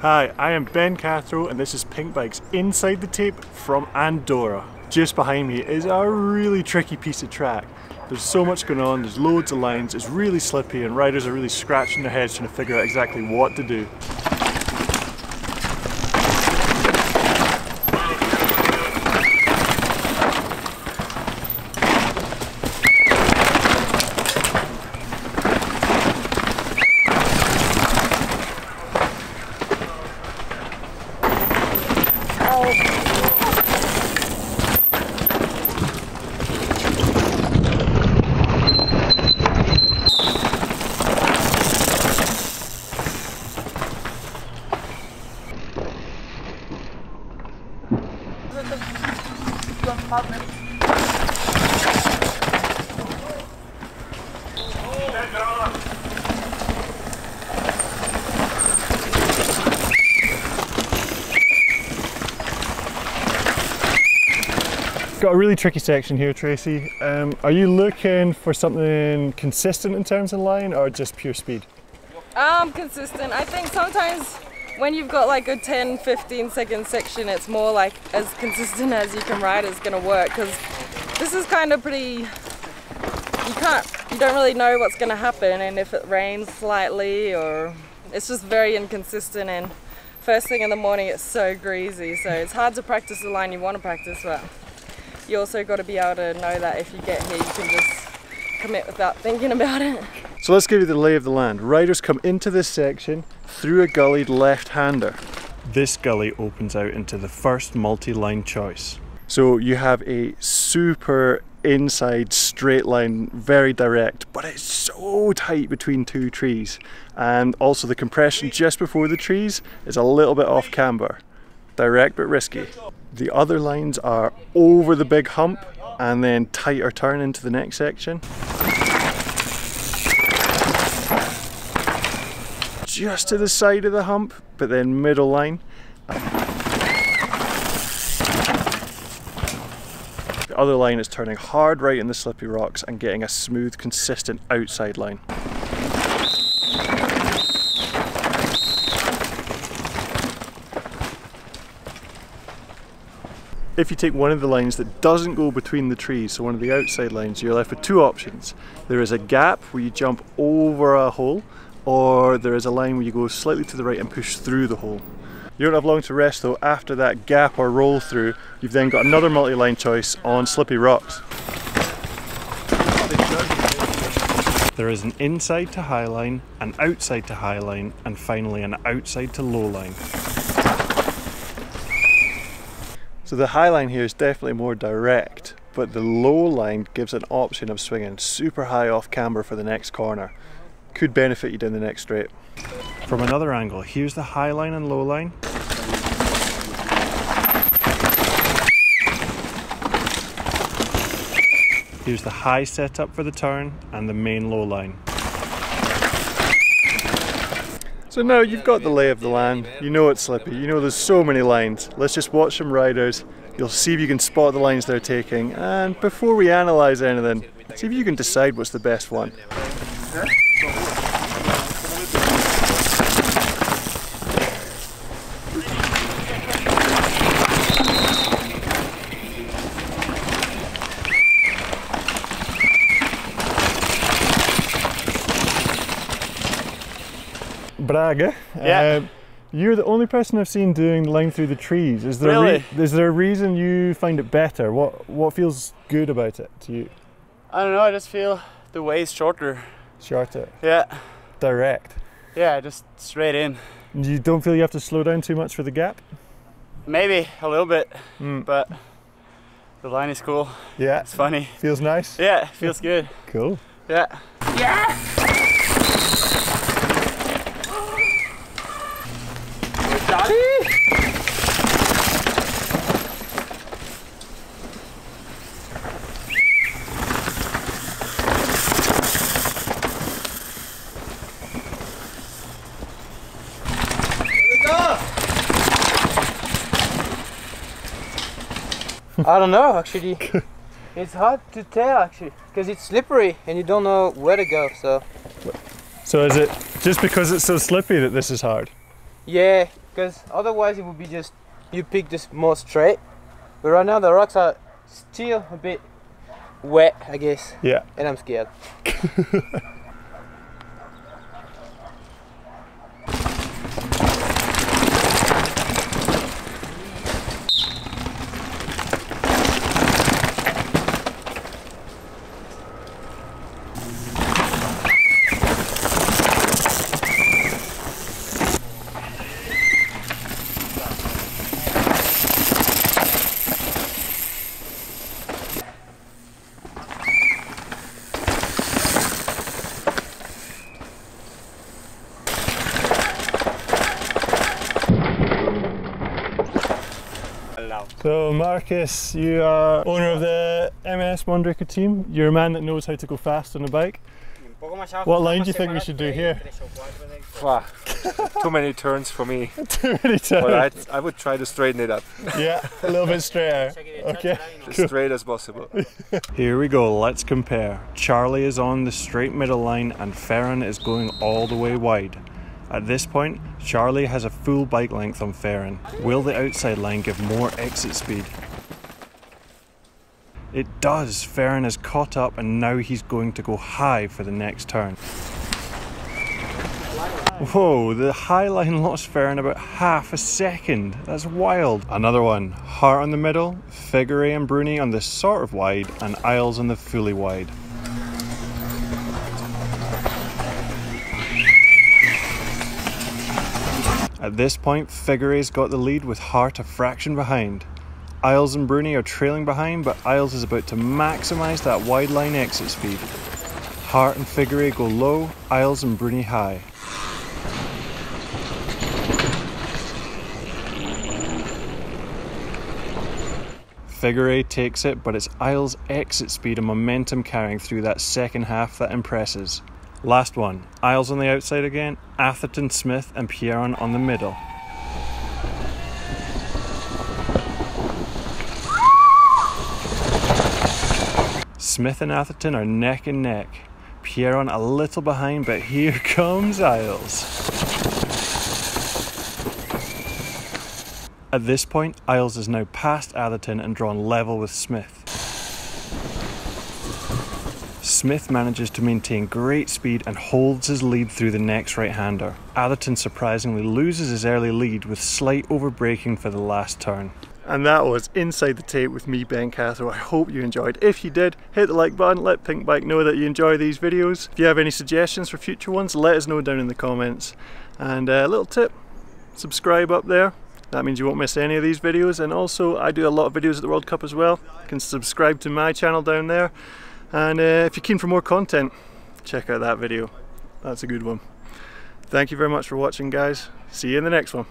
Hi, I am Ben Cathro and this is Pinkbike's Inside the Tape from Andorra. Just behind me is a really tricky piece of track. There's so much going on, there's loads of lines, it's really slippy and riders are really scratching their heads trying to figure out exactly what to do. Got a really tricky section here, Tracy. Are you looking for something consistent in terms of line or just pure speed? Consistent. I think sometimes when you've got like a 10-15 second section, it's more like as consistent as you can ride is going to work, because this is kind of pretty, you don't really know what's going to happen, and if it rains slightly, or it's just very inconsistent, and first thing in the morning it's so greasy, so it's hard to practice the line you want to practice, but you also got to be able to know that if you get here you can just commit without thinking about it. So let's give you the lay of the land. Riders come into this section through a gullied left-hander. This gully opens out into the first multi-line choice. So you have a super inside straight line, very direct, but it's so tight between two trees. And also the compression just before the trees is a little bit off camber. Direct but risky. The other lines are over the big hump and then tighter turn into the next section. Just to the side of the hump, but then middle line. The other line is turning hard right in the slippy rocks and getting a smooth, consistent outside line. If you take one of the lines that doesn't go between the trees, so one of the outside lines, you're left with two options. There is a gap where you jump over a hole, or there is a line where you go slightly to the right and push through the hole. You don't have long to rest though. After that gap or roll through, you've then got another multi-line choice on slippy rocks. There is an inside to high line, an outside to high line, and finally an outside to low line. So the high line here is definitely more direct, but the low line gives an option of swinging super high off camber for the next corner. Could benefit you down the next straight. From another angle, here's the high line and low line. Here's the high setup for the turn and the main low line. So now you've got the lay of the land, you know it's slippy, you know there's so many lines. Let's just watch some riders, you'll see if you can spot the lines they're taking, and before we analyse anything, see if you can decide what's the best one. Braga. Yeah. You're the only person I've seen doing line through the trees. Is there is there a reason you find it better? What feels good about it to you? I don't know, I just feel the way is shorter. Shorter? Yeah. Direct? Yeah, just straight in. You don't feel you have to slow down too much for the gap? Maybe a little bit, but the line is cool. Yeah. It's funny. Feels nice? Yeah, feels good. Cool. Yeah. Yeah! I don't know actually. It's hard to tell actually, because it's slippery and you don't know where to go. So is it just because it's so slippy that this is hard? Yeah, because otherwise it would be just you pick this more straight. But right now the rocks are still a bit wet, I guess. Yeah. And I'm scared. So Markus, you are owner of the MS Mondraker team. You're a man that knows how to go fast on a bike. What line do you think we should do here? Too many turns for me. Too many turns. But I would try to straighten it up. Yeah, a little bit straighter. Okay. As straight as possible. Here we go, let's compare. Charlie is on the straight middle line and Ferran is going all the way wide. At this point, Charlie has a full bike length on Ferran. Will the outside line give more exit speed? It does. Ferran has caught up and now he's going to go high for the next turn. Whoa, the high line lost Ferran about half a second. That's wild. Another one. Hart on the middle, Figure and Bruni on the sort of wide, and Isles on the fully wide. At this point, Figuere's got the lead with Hart a fraction behind. Isles and Bruni are trailing behind, but Isles is about to maximise that wide line exit speed. Hart and Figure go low, Isles and Bruni high. Figure takes it, but it's Isles' exit speed and momentum carrying through that second half that impresses. Last one, Isles on the outside again, Atherton, Smith and Pierron on the middle. Smith and Atherton are neck and neck. Pierron a little behind, but here comes Isles. At this point, Isles is now past Atherton and drawn level with Smith. Smith manages to maintain great speed and holds his lead through the next right-hander. Atherton surprisingly loses his early lead with slight overbraking for the last turn. And that was Inside the Tape with me, Ben Cathro. I hope you enjoyed. If you did, hit the like button, let Pinkbike know that you enjoy these videos. If you have any suggestions for future ones, let us know down in the comments. And a little tip, subscribe up there. That means you won't miss any of these videos. And also, I do a lot of videos at the World Cup as well. You can subscribe to my channel down there. And if you're keen for more content, check out that video. That's a good one. Thank you very much for watching, guys. See you in the next one.